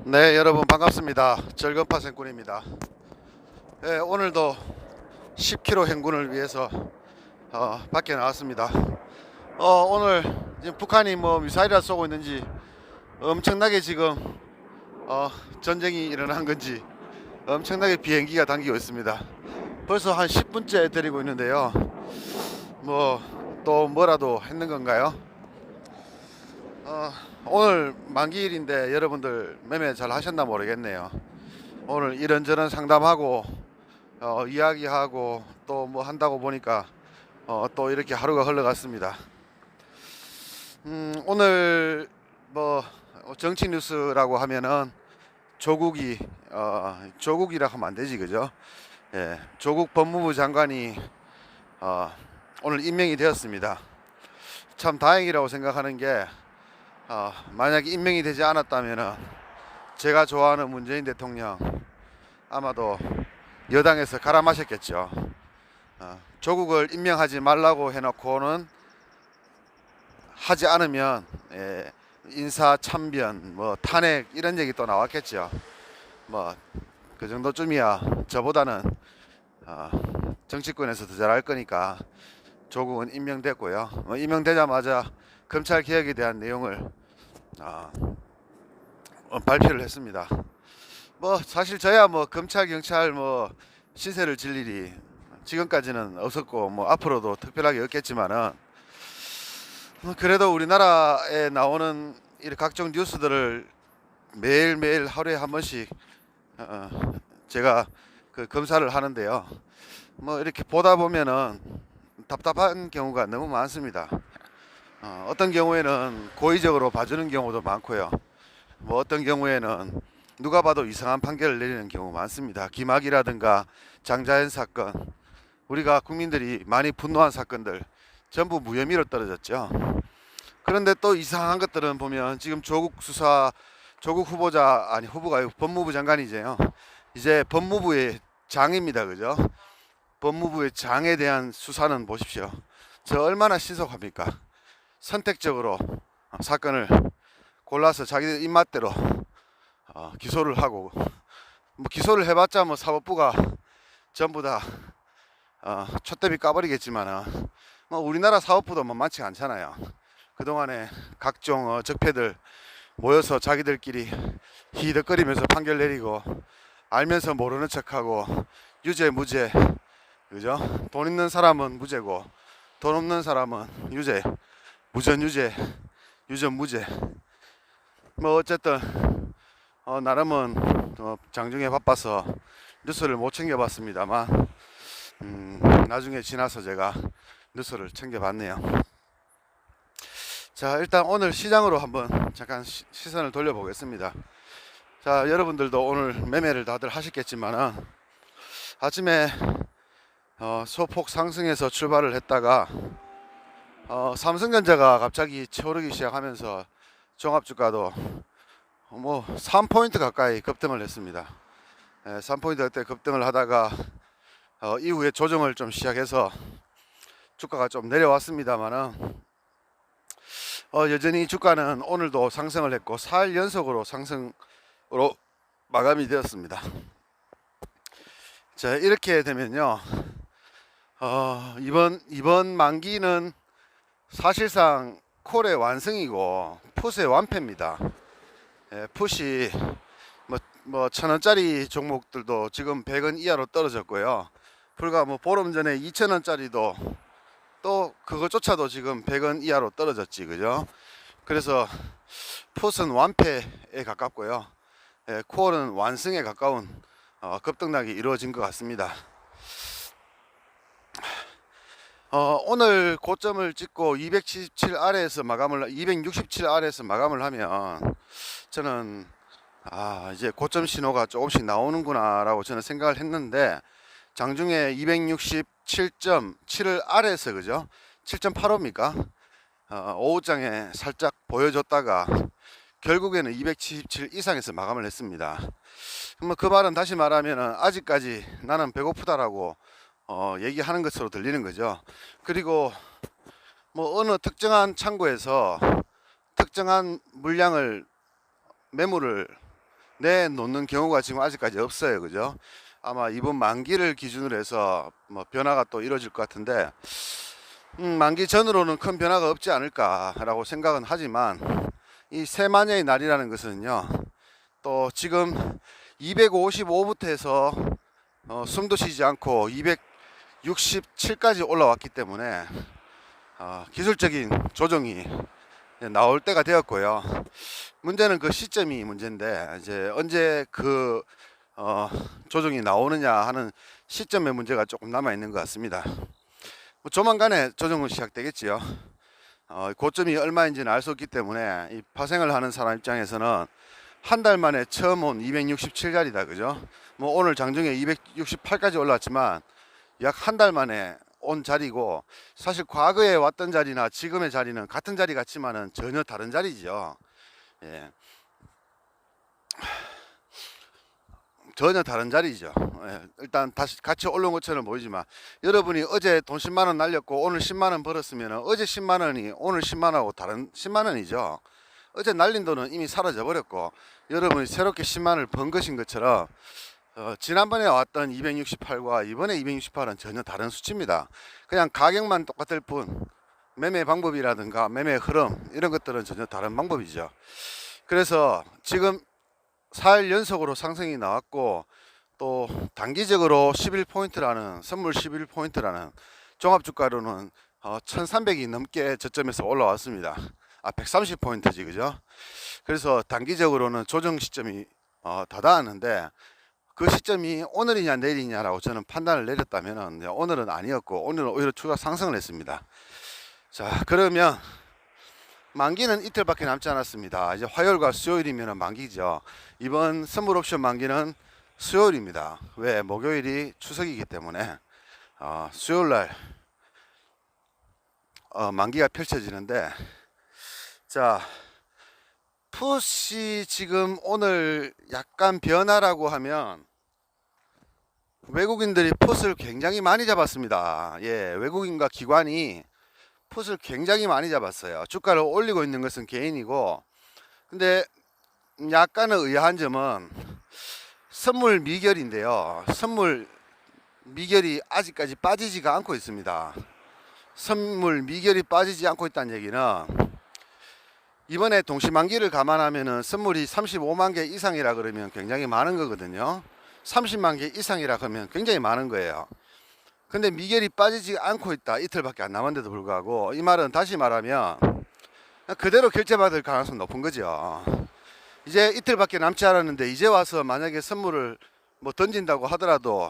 네, 여러분 반갑습니다. 절건파 생꾼입니다. 네, 오늘도 10km 행군을 위해서 밖에 나왔습니다. 오늘 지금 북한이 뭐 미사일을 쏘고 있는지 엄청나게 지금 전쟁이 일어난 건지 엄청나게 비행기가 당기고 있습니다. 벌써 한 10분째 데리고 있는데요. 뭐 또 뭐라도 했는 건가요? 오늘 만기일인데 여러분들 매매 잘 하셨나 모르겠네요. 오늘 이런저런 상담하고 이야기하고 또 뭐 한다고 보니까 또 이렇게 하루가 흘러갔습니다. 오늘 뭐 정치 뉴스라고 하면은 조국이 조국이라 하면 안 되지, 그죠? 예, 조국 법무부 장관이 오늘 임명이 되었습니다. 참 다행이라고 생각하는 게 만약에 임명이 되지 않았다면은 제가 좋아하는 문재인 대통령 아마도 여당에서 갈아 마셨겠죠. 조국을 임명하지 말라고 해놓고는 하지 않으면 인사 참변, 뭐 탄핵 이런 얘기 또 나왔겠죠. 뭐 그 정도쯤이야 저보다는 정치권에서 더 잘할 거니까 조국은 임명됐고요. 임명되자마자 검찰 개혁에 대한 내용을 발표를 했습니다. 뭐 사실 저야 뭐 검찰 경찰 뭐 신세를 질 일이 지금까지는 없었고 뭐 앞으로도 특별하게 없겠지만은 그래도 우리나라에 나오는 이 각종 뉴스들을 매일매일 하루에 한 번씩 제가 그 검사를 하는데요. 뭐 이렇게 보다 보면은 답답한 경우가 너무 많습니다. 어떤 경우에는 고의적으로 봐주는 경우도 많고요. 뭐 어떤 경우에는 누가 봐도 이상한 판결을 내리는 경우 많습니다. 김학이라든가 장자연 사건, 우리가 국민들이 많이 분노한 사건들 전부 무혐의로 떨어졌죠. 그런데 또 이상한 것들은 보면 지금 조국 수사, 조국 후보자 아니 후보가 아니고 법무부 장관이죠. 이제 법무부의 장입니다, 그죠? 법무부의 장에 대한 수사는 보십시오. 저 얼마나 신속합니까? 선택적으로 사건을 골라서 자기들 입맛대로 기소를 하고, 뭐 기소를 해봤자 뭐 사법부가 전부 다 촛대비 까버리겠지만은 뭐 우리나라 사법부도 만만치 않잖아요. 그동안에 각종 적폐들 모여서 자기들끼리 히덕거리면서 판결 내리고 알면서 모르는 척하고 유죄 무죄, 그죠? 돈 있는 사람은 무죄고 돈 없는 사람은 유죄, 무전 유죄, 유전 무죄. 뭐 어쨌든 나름은 장중에 바빠서 뉴스를 못 챙겨봤습니다만 나중에 지나서 제가 뉴스를 챙겨봤네요. 자, 일단 오늘 시장으로 한번 잠깐 시선을 돌려보겠습니다. 자, 여러분들도 오늘 매매를 다들 하셨겠지만은 아침에 소폭 상승해서 출발을 했다가 삼성전자가 갑자기 쳐오르기 시작하면서 종합주가도 뭐 3포인트 가까이 급등을 했습니다. 3포인트 그때 급등을 하다가 이후에 조정을 좀 시작해서 주가가 좀 내려왔습니다만은 여전히 주가는 오늘도 상승을 했고 4일 연속으로 상승으로 마감이 되었습니다. 자, 이렇게 되면요, 이번 만기는 사실상 콜의 완승이고 풋의 완패입니다. 풋이 뭐 1,000원짜리 종목들도 지금 100원 이하로 떨어졌고요. 불과 뭐 보름 전에 2,000원짜리도 또 그것조차도 지금 100원 이하로 떨어졌지, 그죠? 그래서 풋은 완패에 가깝고요. 콜은 완승에 가까운 급등락이 이루어진 것 같습니다. 오늘 고점을 찍고 277 아래에서 마감을 267 아래에서 마감을 하면 저는 이제 고점 신호가 조금씩 나오는구나 라고 저는 생각을 했는데 장중에 267.7을 아래에서, 그죠? 7.85입니까? 오후장에 살짝 보여줬다가 결국에는 277 이상에서 마감을 했습니다. 뭐 그 말은 다시 말하면 아직까지 나는 배고프다라고 얘기하는 것으로 들리는 거죠. 그리고 뭐 어느 특정한 창고에서 특정한 물량을 매물을 내놓는 경우가 지금 아직까지 없어요. 그죠? 아마 이번 만기를 기준으로 해서 뭐 변화가 또 이루어질 것 같은데, 만기 전으로는 큰 변화가 없지 않을까라고 생각은 하지만, 이 세마녀의 날이라는 것은요, 또 지금 255부터 해서 숨도 쉬지 않고 267까지 올라왔기 때문에 기술적인 조정이 나올 때가 되었고요. 문제는 그 시점이 문제인데, 이제 언제 그 조정이 나오느냐 하는 시점의 문제가 조금 남아 있는 것 같습니다. 뭐 조만간에 조정은 시작되겠지요. 고점이 얼마인지는 알 수 없기 때문에 이 파생을 하는 사람 입장에서는 한 달 만에 처음 온 267자리다, 그죠? 뭐 오늘 장중에 268까지 올라왔지만 약 한 달 만에 온 자리고, 사실 과거에 왔던 자리나 지금의 자리는 같은 자리 같지만은 전혀 다른 자리죠. 예. 전혀 다른 자리죠. 예. 일단 다시 같이 올라온 것처럼 보이지만, 여러분이 어제 돈 10만원 날렸고 오늘 10만원 벌었으면 어제 10만원이 오늘 10만원하고 다른 10만원이죠. 어제 날린 돈은 이미 사라져 버렸고, 여러분이 새롭게 10만원을 번 것인 것처럼 지난번에 왔던 268과 이번에 268은 전혀 다른 수치입니다. 그냥 가격만 똑같을 뿐 매매 방법이라든가 매매 흐름 이런 것들은 전혀 다른 방법이죠. 그래서 지금 4일 연속으로 상승이 나왔고, 또 단기적으로 11포인트라는 선물 11포인트라는 종합주가로는 1300이 넘게 저점에서 올라왔습니다. 130포인트지, 그죠? 그래서 단기적으로는 조정 시점이 다다았는데, 그 시점이 오늘이냐 내일이냐라고 저는 판단을 내렸다면 오늘은 아니었고, 오늘은 오히려 추가 상승을 했습니다. 자, 그러면 만기는 이틀밖에 남지 않았습니다. 이제 화요일과 수요일이면 만기죠. 이번 선물 옵션 만기는 수요일입니다. 왜? 목요일이 추석이기 때문에 수요일날 만기가 펼쳐지는데, 자, 풋이 지금 오늘 약간 변화라고 하면 외국인들이 풋을 굉장히 많이 잡았습니다. 예, 외국인과 기관이 풋을 굉장히 많이 잡았어요. 주가를 올리고 있는 것은 개인이고, 근데 약간은 의아한 점은 선물 미결인데요. 선물 미결이 아직까지 빠지지가 않고 있습니다. 선물 미결이 빠지지 않고 있다는 얘기는, 이번에 동시만기를 감안하면은 선물이 35만 개 이상이라 그러면 굉장히 많은 거거든요. 30만 개 이상이라 그러면 굉장히 많은 거예요. 근데 미결이 빠지지 않고 있다. 이틀밖에 안 남았는데도 불구하고, 이 말은 다시 말하면 그대로 결제받을 가능성이 높은 거죠. 이제 이틀밖에 남지 않았는데 이제 와서 만약에 선물을 뭐 던진다고 하더라도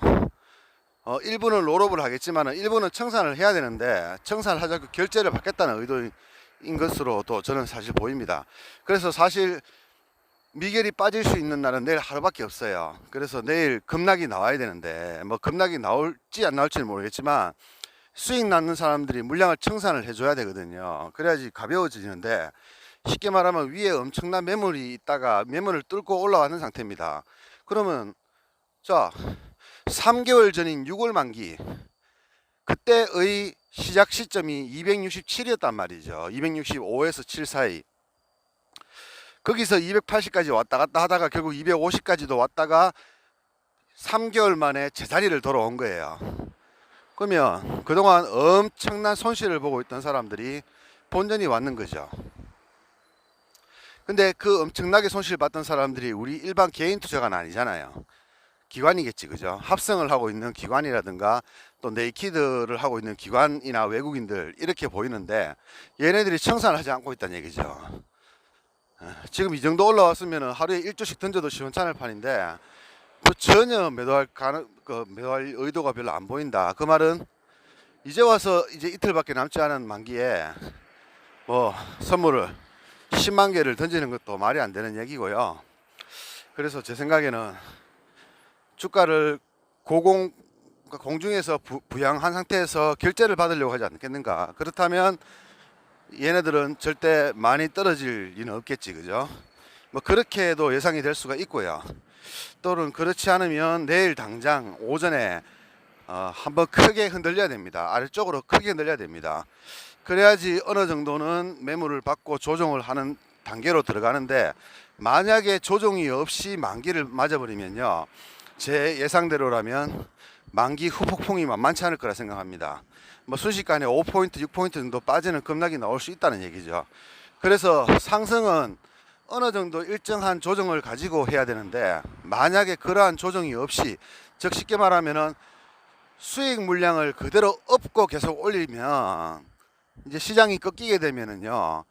일부는 롤업을 하겠지만 일부는 청산을 해야 되는데, 청산을 하자고 결제를 받겠다는 의도인 것으로도 저는 사실 보입니다. 그래서 사실 미결이 빠질 수 있는 날은 내일 하루밖에 없어요. 그래서 내일 급락이 나와야 되는데, 뭐 급락이 나올지 안 나올지는 모르겠지만 수익 낳는 사람들이 물량을 청산을 해줘야 되거든요. 그래야지 가벼워지는데, 쉽게 말하면 위에 엄청난 매물이 있다가 매물을 뚫고 올라가는 상태입니다. 그러면 자, 3개월 전인 6월 만기, 그때의 시작 시점이 267이었단 말이죠. 265에서 7 사이. 거기서 280까지 왔다 갔다 하다가 결국 250까지도 왔다가 3개월 만에 제자리를 돌아온 거예요. 그러면 그동안 엄청난 손실을 보고 있던 사람들이 본전이 왔는 거죠. 근데 그 엄청나게 손실 봤던 사람들이 우리 일반 개인 투자가는 아니잖아요. 기관이겠지, 그죠? 합성을 하고 있는 기관이라든가 또 네이키드를 하고 있는 기관이나 외국인들 이렇게 보이는데, 얘네들이 청산을 하지 않고 있다는 얘기죠. 지금 이 정도 올라왔으면 하루에 1주씩 던져도 시원찮을 판인데, 그 전혀 매도할 의도가 별로 안 보인다. 그 말은 이제 와서 이제 이틀밖에 남지 않은 만기에 뭐 선물을 10만 개를 던지는 것도 말이 안 되는 얘기고요. 그래서 제 생각에는 주가를 공중에서 부양한 상태에서 결제를 받으려고 하지 않겠는가. 그렇다면 얘네들은 절대 많이 떨어질 리는 없겠지, 그죠? 뭐 그렇게도 예상이 될 수가 있고요. 또는 그렇지 않으면 내일 당장 오전에 한번 크게 흔들려야 됩니다. 아래쪽으로 크게 흔들려야 됩니다. 그래야지 어느 정도는 매물을 받고 조정을 하는 단계로 들어가는데, 만약에 조정이 없이 만기를 맞아버리면요, 제 예상대로라면 만기 후폭풍이 만만치 않을 거라 생각합니다. 뭐 순식간에 5포인트, 6포인트 정도 빠지는 급락이 나올 수 있다는 얘기죠. 그래서 상승은 어느 정도 일정한 조정을 가지고 해야 되는데, 만약에 그러한 조정이 없이, 즉 쉽게 말하면은 수익 물량을 그대로 업고 계속 올리면, 이제 시장이 꺾이게 되면은요,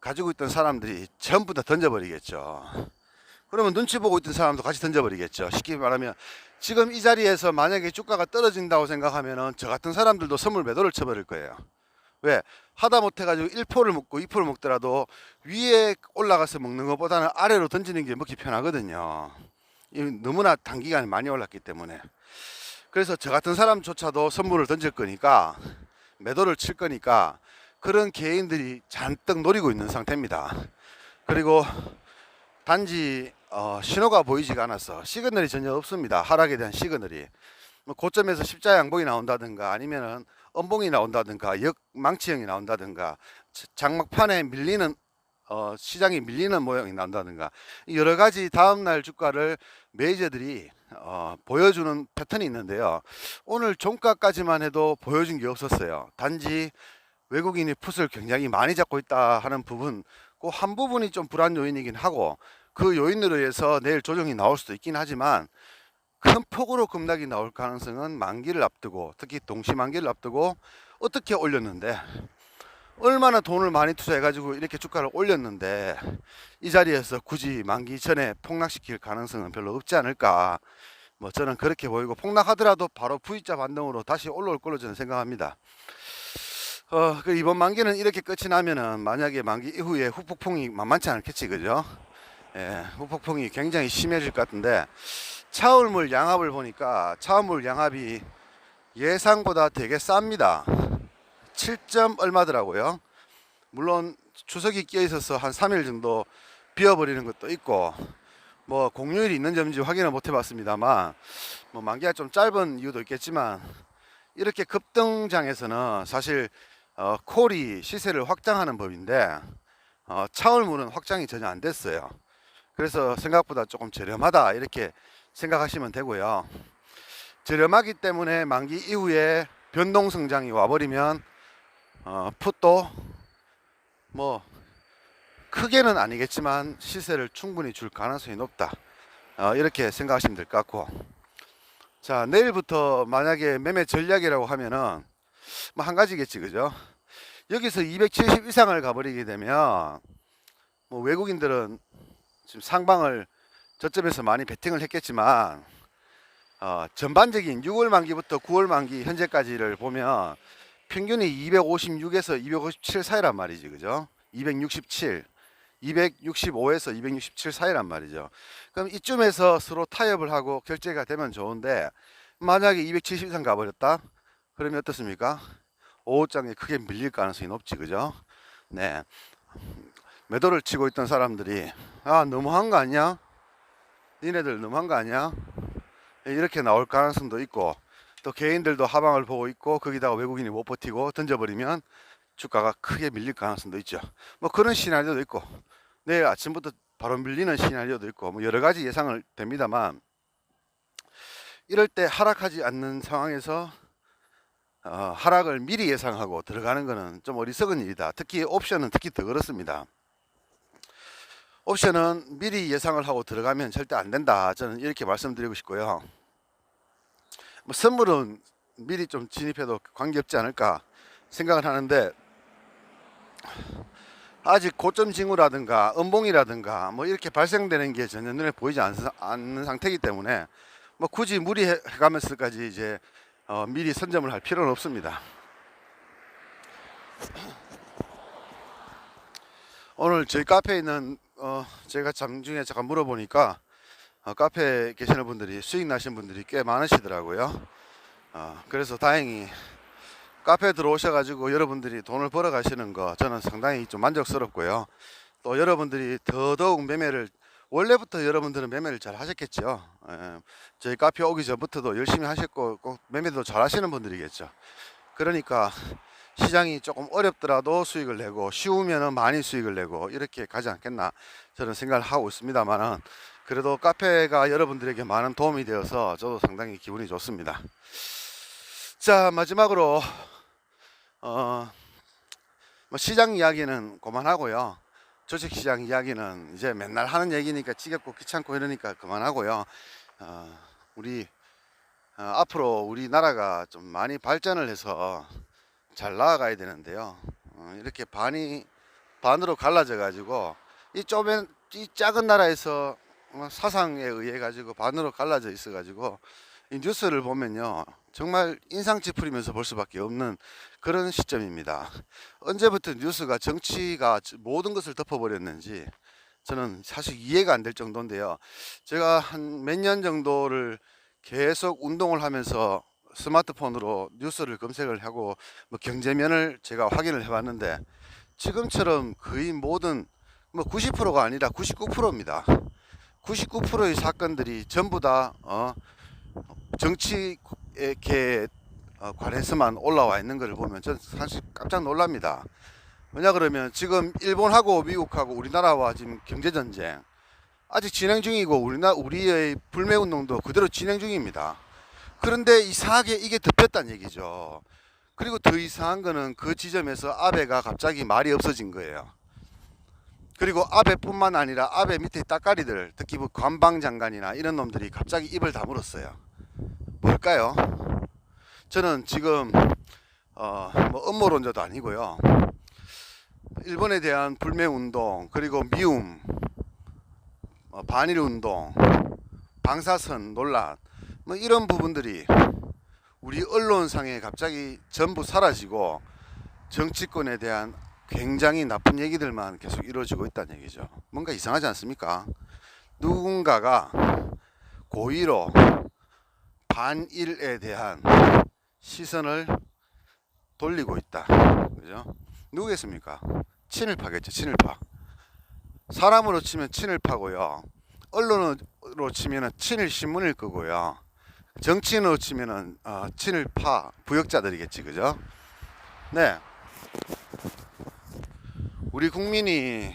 가지고 있던 사람들이 전부 다 던져버리겠죠. 그러면 눈치 보고 있던 사람도 같이 던져버리겠죠. 쉽게 말하면 지금 이 자리에서 만약에 주가가 떨어진다고 생각하면은 저 같은 사람들도 선물 매도를 쳐버릴 거예요. 왜? 하다못해 가지고 1포를 먹고 2포를 먹더라도 위에 올라가서 먹는 것보다는 아래로 던지는 게 먹기 편하거든요. 너무나 단기간에 많이 올랐기 때문에. 그래서 저 같은 사람조차도 선물을 던질 거니까, 매도를 칠 거니까, 그런 개인들이 잔뜩 노리고 있는 상태입니다. 그리고 단지 신호가 보이지가 않아서 시그널이 전혀 없습니다. 하락에 대한 시그널이. 뭐 고점에서 십자 양봉이 나온다든가, 아니면은 음봉이 나온다든가, 역망치형이 나온다든가, 장막판에 밀리는 시장이 밀리는 모양이 나온다든가, 여러 가지 다음날 주가를 매니저들이 보여주는 패턴이 있는데요. 오늘 종가까지만 해도 보여준 게 없었어요. 단지 외국인이 풋을 굉장히 많이 잡고 있다 하는 부분, 그 한 부분이 좀 불안 요인이긴 하고, 그 요인으로 해서 내일 조정이 나올 수도 있긴 하지만, 큰 폭으로 급락이 나올 가능성은 만기를 앞두고, 특히 동시 만기를 앞두고 어떻게 올렸는데, 얼마나 돈을 많이 투자해 가지고 이렇게 주가를 올렸는데, 이 자리에서 굳이 만기 전에 폭락시킬 가능성은 별로 없지 않을까. 뭐 저는 그렇게 보이고, 폭락하더라도 바로 V자 반등으로 다시 올라올 걸로 저는 생각합니다. 그 이번 만기는 이렇게 끝이 나면은, 만약에 만기 이후에 후폭풍이 만만치 않겠지, 그죠? 예, 후폭풍이 굉장히 심해질 것 같은데, 차울물 양압을 보니까 차울물 양압이 예상보다 되게 쌉니다. 7점 얼마더라고요. 물론 추석이 끼어 있어서 한 3일 정도 비어버리는 것도 있고, 뭐 공휴일이 있는 점인지 확인을 못 해봤습니다만, 뭐 만기가 좀 짧은 이유도 있겠지만, 이렇게 급등장에서는 사실 콜이 시세를 확장하는 법인데, 차울물은 확장이 전혀 안 됐어요. 그래서 생각보다 조금 저렴하다 이렇게 생각하시면 되고요. 저렴하기 때문에 만기 이후에 변동성장이 와버리면 풋도 뭐 크게는 아니겠지만 시세를 충분히 줄 가능성이 높다, 이렇게 생각하시면 될 것 같고, 자, 내일부터 만약에 매매 전략이라고 하면은 뭐 한 가지겠지, 그죠? 여기서 270 이상을 가버리게 되면, 뭐 외국인들은 지금 상방을 저점에서 많이 베팅을 했겠지만, 전반적인 6월 만기부터 9월 만기 현재까지를 보면 평균이 256에서 257 사이란 말이지, 그죠? 267, 265에서 267 사이란 말이죠. 그럼 이쯤에서 서로 타협을 하고 결제가 되면 좋은데, 만약에 270 이상 가버렸다? 그러면 어떻습니까? 5호장에 크게 밀릴 가능성이 높지, 그죠? 네. 매도를 치고 있던 사람들이, 너무한 거 아니야? 니네들 너무한 거 아니야? 이렇게 나올 가능성도 있고, 또 개인들도 하방을 보고 있고, 거기다가 외국인이 못 버티고 던져버리면 주가가 크게 밀릴 가능성도 있죠. 뭐 그런 시나리오도 있고, 내일 아침부터 바로 밀리는 시나리오도 있고, 뭐 여러 가지 예상을 됩니다만, 이럴 때 하락하지 않는 상황에서 하락을 미리 예상하고 들어가는 것은 좀 어리석은 일이다. 특히 옵션은 특히 더 그렇습니다. 옵션은 미리 예상을 하고 들어가면 절대 안 된다, 저는 이렇게 말씀드리고 싶고요. 뭐 선물은 미리 좀 진입해도 관계없지 않을까 생각을 하는데, 아직 고점 징후라든가 음봉이라든가 뭐 이렇게 발생되는 게 전혀 눈에 보이지 않는 상태이기 때문에, 뭐 굳이 무리해 가면서까지 이제 미리 선점을 할 필요는 없습니다. 오늘 저희 카페에 있는 제가 잠중에 잠깐 물어보니까 카페에 계시는 분들이, 수익 나신 분들이 꽤 많으시더라고요. 그래서 다행히 카페에 들어오셔가지고 여러분들이 돈을 벌어 가시는 거 저는 상당히 좀 만족스럽고요. 또 여러분들이 더더욱 매매를, 원래부터 여러분들은 매매를 잘 하셨겠죠. 저희 카페 오기 전부터도 열심히 하셨고 꼭 매매도 잘 하시는 분들이겠죠. 그러니까 시장이 조금 어렵더라도 수익을 내고 쉬우면은 많이 수익을 내고 이렇게 가지 않겠나 저는 생각을 하고 있습니다만은, 그래도 카페가 여러분들에게 많은 도움이 되어서 저도 상당히 기분이 좋습니다. 자, 마지막으로 뭐 시장 이야기는 그만하고요. 주식시장 이야기는 이제 맨날 하는 얘기니까 지겹고 귀찮고 이러니까 그만하고요. 우리 앞으로 우리나라가 좀 많이 발전을 해서 잘 나아가야 되는데요. 이렇게 반으로 갈라져 가지고 이 작은 나라에서 사상에 의해 가지고 반으로 갈라져 있어 가지고 이 뉴스를 보면요, 정말 인상 찌푸리면서 볼 수밖에 없는 그런 시점입니다. 언제부터 뉴스가 정치가 모든 것을 덮어버렸는지 저는 사실 이해가 안 될 정도인데요. 제가 한 몇 년 정도를 계속 운동을 하면서 스마트폰으로 뉴스를 검색을 하고 뭐 경제면을 제가 확인을 해봤는데, 지금처럼 거의 모든 뭐 90%가 아니라 99%입니다. 99%의 사건들이 전부 다 정치에 관해서만 올라와 있는 것을 보면 저는 사실 깜짝 놀랍니다. 왜냐 그러면 지금 일본하고 미국하고 우리나라와 지금 경제전쟁 아직 진행 중이고, 우리의 불매운동도 그대로 진행 중입니다. 그런데 이상하게 이게 덮였다는 얘기죠. 그리고 더 이상한 거는 그 지점에서 아베가 갑자기 말이 없어진 거예요. 그리고 아베뿐만 아니라 아베 밑에 따까리들, 특히 뭐 관방장관이나 이런 놈들이 갑자기 입을 다물었어요. 뭘까요? 저는 지금 뭐 음모론자도 아니고요. 일본에 대한 불매운동, 그리고 미움, 반일운동, 방사선 논란, 뭐 이런 부분들이 우리 언론상에 갑자기 전부 사라지고 정치권에 대한 굉장히 나쁜 얘기들만 계속 이루어지고 있다는 얘기죠. 뭔가 이상하지 않습니까? 누군가가 고의로 반일에 대한 시선을 돌리고 있다. 그죠? 누구겠습니까? 친일파겠죠. 친일파. 사람으로 치면 친일파고요. 언론으로 치면은 친일신문일 거고요. 정치인으로 치면은 친일파 부역자들이겠지. 그죠? 네. 우리 국민이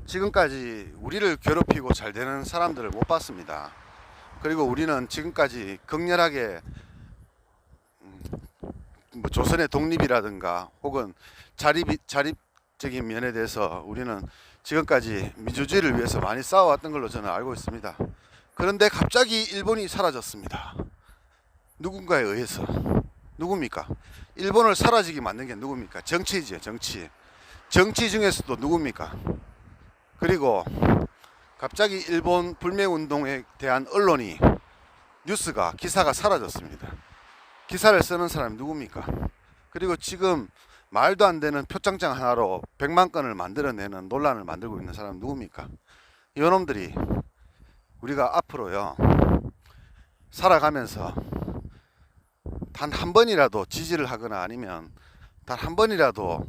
지금까지 우리를 괴롭히고 잘 되는 사람들을 못 봤습니다. 그리고 우리는 지금까지 격렬하게 뭐 조선의 독립이라든가 혹은 자립적인 면에 대해서 우리는 지금까지 민주주의를 위해서 많이 싸워왔던 걸로 저는 알고 있습니다. 그런데 갑자기 일본이 사라졌습니다. 누군가에 의해서. 누굽니까? 일본을 사라지게 만든 게 누굽니까? 정치이죠. 정치 중에서도 누굽니까? 그리고 갑자기 일본 불매운동에 대한 언론이 기사가 사라졌습니다. 기사를 쓰는 사람이 누굽니까? 그리고 지금 말도 안 되는 표창장 하나로 100만 건을 만들어내는 논란을 만들고 있는 사람은 누굽니까? 이놈들이 우리가 앞으로요, 살아가면서 단 한 번이라도 지지를 하거나 아니면 단 한 번이라도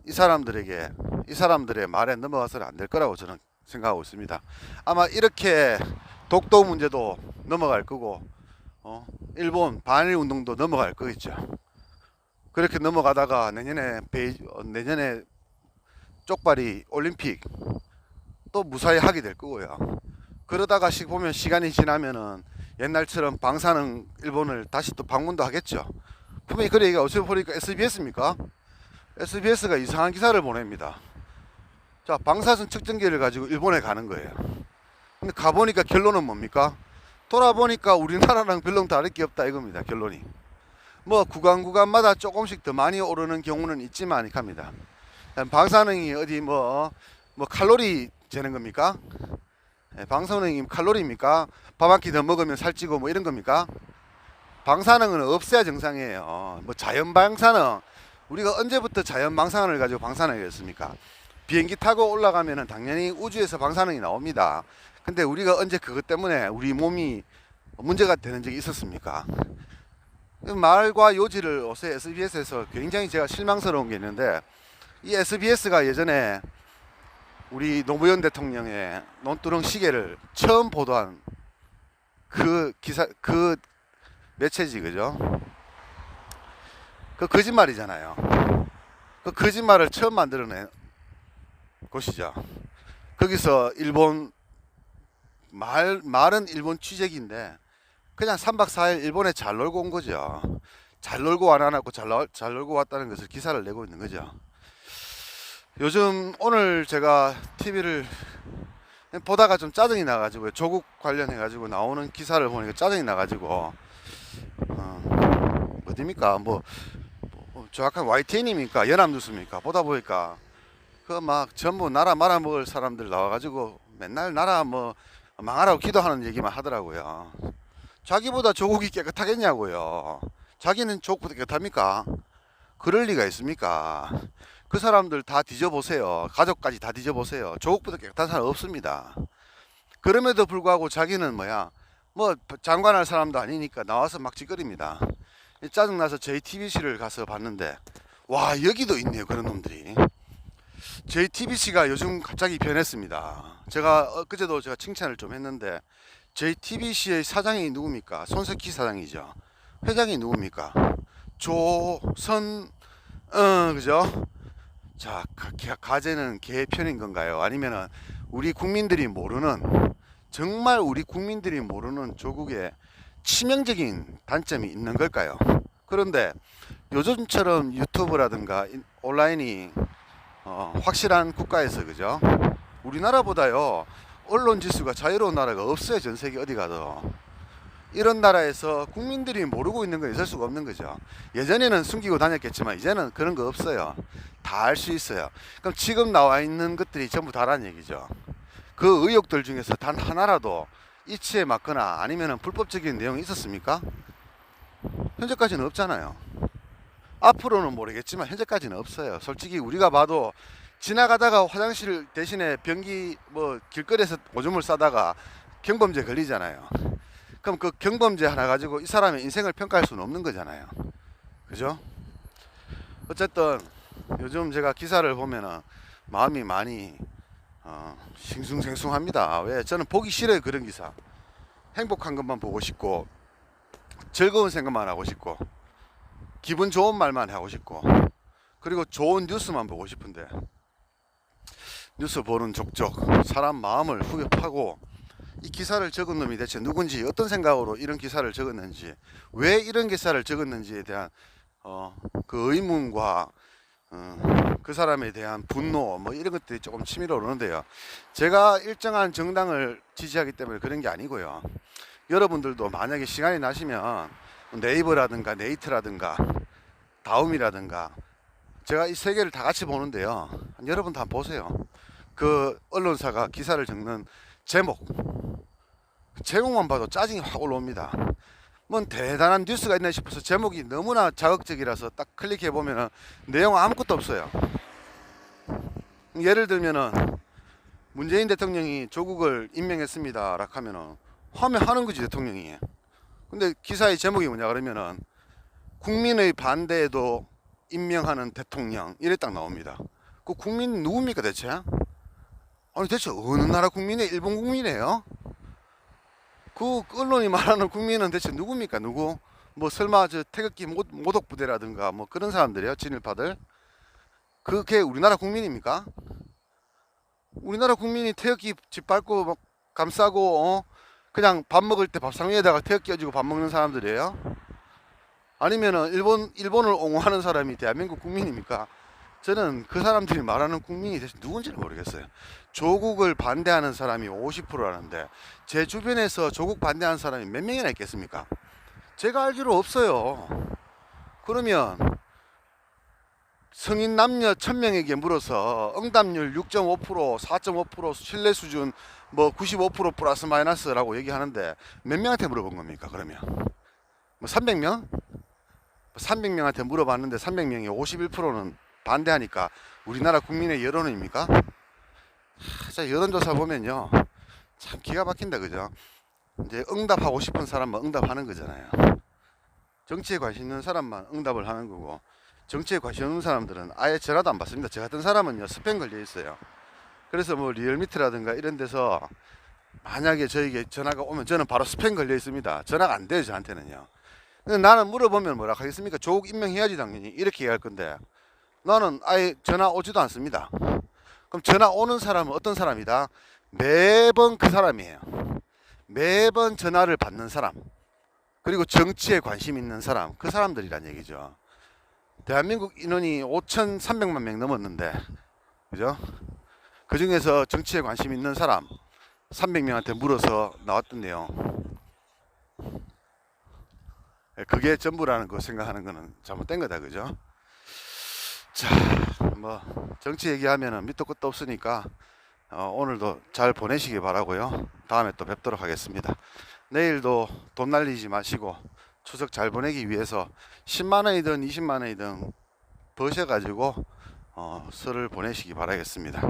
이 사람들의 말에 넘어가서는 안 될 거라고 저는 생각하고 있습니다. 아마 이렇게 독도 문제도 넘어갈 거고, 일본 반일 운동도 넘어갈 거겠죠. 그렇게 넘어가다가 내년에 쪽발이 올림픽 또 무사히 하게 될 거고요. 그러다가 보면 시간이 지나면은 옛날처럼 방사능 일본을 다시 또 방문도 하겠죠. 분명히 그래. 얘기가 어디서 보니까 SBS입니까? SBS가 이상한 기사를 보냅니다. 자, 방사선 측정기를 가지고 일본에 가는 거예요. 근데 가보니까 결론은 뭡니까? 돌아보니까 우리나라랑 별로 다를 게 없다 이겁니다. 결론이. 뭐 구간마다 조금씩 더 많이 오르는 경우는 있지만 합니다. 방사능이 어디 뭐 칼로리 재는 겁니까? 방사능이 칼로리입니까? 밥 한 끼 더 먹으면 살찌고 뭐 이런 겁니까? 방사능은 없어야 정상이에요. 뭐 자연 방사능, 우리가 언제부터 자연 방사능을 가지고 방사능을 했습니까? 비행기 타고 올라가면은 당연히 우주에서 방사능이 나옵니다. 근데 우리가 언제 그것 때문에 우리 몸이 문제가 되는 적이 있었습니까? 말과 요지를 요새 SBS에서 굉장히 제가 실망스러운 게 있는데, 이 SBS가 예전에 우리 노무현 대통령의 논두렁 시계를 처음 보도한 그 기사, 그 매체지, 그죠? 그 거짓말이잖아요. 그 거짓말을 처음 만들어낸 곳이죠. 거기서 일본 말은 일본 취재기인데 그냥 3박 4일 일본에 잘 놀고 온 거죠. 잘 놀고 안 왔고 잘 놀고 왔다는 것을 기사를 내고 있는 거죠. 요즘 오늘 제가 TV를 보다가 좀 짜증이 나가지고 조국 관련해가지고 나오는 기사를 보니까 짜증이 나가지고 어디입니까? 정확한 YTN입니까? 연합뉴스입니까? 보다 보니까 그 막 전부 나라 말아먹을 사람들 나와가지고 맨날 나라 뭐 망하라고 기도하는 얘기만 하더라고요. 자기보다 조국이 깨끗하겠냐고요. 자기는 조국보다 깨끗합니까? 그럴 리가 있습니까? 그 사람들 다 뒤져보세요. 가족까지 다 뒤져보세요. 조국보다 깨끗한 사람 없습니다. 그럼에도 불구하고 자기는 뭐 장관할 사람도 아니니까 나와서 막 찌꺼립니다. 짜증나서 JTBC를 가서 봤는데 와, 여기도 있네요, 그런 놈들이. JTBC가 요즘 갑자기 변했습니다. 제가 그제도 제가 칭찬을 좀 했는데 JTBC의 사장이 누굽니까? 손석희 사장이죠. 회장이 누굽니까? 조선 그죠? 자, 가제는 개 편인 건가요? 아니면은 우리 국민들이 모르는, 정말 우리 국민들이 모르는 조국의 치명적인 단점이 있는 걸까요? 그런데 요즘처럼 유튜브라든가 온라인이 확실한 국가에서, 그죠? 우리나라보다요 언론 지수가 자유로운 나라가 없어요. 전 세계 어디 가도. 이런 나라에서 국민들이 모르고 있는 건 있을 수가 없는 거죠. 예전에는 숨기고 다녔겠지만 이제는 그런 거 없어요. 다 알 수 있어요. 그럼 지금 나와 있는 것들이 전부 다란 얘기죠. 그 의혹들 중에서 단 하나라도 이치에 맞거나 아니면 불법적인 내용이 있었습니까? 현재까지는 없잖아요. 앞으로는 모르겠지만 현재까지는 없어요. 솔직히 우리가 봐도 지나가다가 화장실 대신에 변기 길거리에서 오줌을 싸다가 경범죄 걸리잖아요. 그럼 그 경범죄 하나 가지고 이 사람의 인생을 평가할 수는 없는 거잖아요. 그죠? 어쨌든 요즘 제가 기사를 보면은 마음이 많이 싱숭생숭합니다. 왜? 저는 보기 싫어요, 그런 기사. 행복한 것만 보고 싶고 즐거운 생각만 하고 싶고 기분 좋은 말만 하고 싶고 그리고 좋은 뉴스만 보고 싶은데, 뉴스 보는 족족 사람 마음을 후벼파고 이 기사를 적은 놈이 대체 누군지, 어떤 생각으로 이런 기사를 적었는지, 왜 이런 기사를 적었는지에 대한 그 의문과 그 사람에 대한 분노 이런 것들이 조금 치밀어 오르는데요. 제가 일정한 정당을 지지하기 때문에 그런 게 아니고요. 여러분들도 만약에 시간이 나시면 네이버라든가 네이트라든가 다음이라든가 제가 이 세 개를 다 같이 보는데요. 여러분 다 보세요. 그 언론사가 기사를 적는 제목만 봐도 짜증이 확 올라옵니다. 뭔 대단한 뉴스가 있나 싶어서 제목이 너무나 자극적이라서 딱 클릭해 보면은 내용 아무것도 없어요. 예를 들면은 문재인 대통령이 조국을 임명했습니다 라 하면은 하면 하는 거지, 대통령이. 근데 기사의 제목이 뭐냐 그러면은 국민의 반대에도 임명하는 대통령, 이래 딱 나옵니다. 그 국민 누굽니까 대체? 아니 대체 어느 나라 국민이 일본 국민이에요? 그 언론이 말하는 국민은 대체 누굽니까? 누구? 설마 저 태극기 모독부대라든가 그런 사람들이에요? 진일파들? 그게 우리나라 국민입니까? 우리나라 국민이 태극기 짓밟고 감싸고 그냥 밥 먹을 때 밥상 위에다가 태극기 얹고 밥 먹는 사람들이에요? 아니면은 일본을 옹호하는 사람이 대한민국 국민입니까? 저는 그 사람들이 말하는 국민이 대체 누군지를 모르겠어요. 조국을 반대하는 사람이 50%라는데 제 주변에서 조국 반대하는 사람이 몇 명이나 있겠습니까? 제가 알기로 없어요. 그러면 성인 남녀 1000명에게 물어서 응답률 6.5%, 4.5%, 신뢰 수준 95% 플러스 마이너스라고 얘기하는데 몇 명한테 물어본 겁니까? 그러면 300명? 300명한테 물어봤는데 300명이 51%는 반대하니까 우리나라 국민의 여론입니까? 자, 여론조사 보면요 참 기가 막힌다, 그죠? 이제 응답하고 싶은 사람만 응답하는 거잖아요. 정치에 관심 있는 사람만 응답을 하는 거고, 정치에 관심 없는 사람들은 아예 전화도 안 받습니다. 저 같은 사람은요 스팸 걸려 있어요. 그래서 리얼미터라든가 이런 데서 만약에 저에게 전화가 오면 저는 바로 스팸 걸려 있습니다. 전화가 안 돼요, 저한테는요. 근데 나는 물어보면 뭐라 하겠습니까? 조국 임명해야지 당연히 이렇게 얘기할 건데 나는 아예 전화 오지도 않습니다. 그럼 전화 오는 사람은 어떤 사람이다? 매번 그 사람이에요. 매번 전화를 받는 사람, 그리고 정치에 관심 있는 사람, 그 사람들이란 얘기죠. 대한민국 인원이 5,300만 명 넘었는데, 그죠? 그 중에서 정치에 관심 있는 사람 300명한테 물어서 나왔던 내용, 그게 전부라는 거 생각하는 거는 잘못된 거다, 그죠? 자, 뭐 정치 얘기하면은 밑도 끝도 없으니까 오늘도 잘 보내시기 바라고요. 다음에 또 뵙도록 하겠습니다. 내일도 돈 날리지 마시고 추석 잘 보내기 위해서 10만 원이든 20만 원이든 버셔가지고 설을 보내시기 바라겠습니다.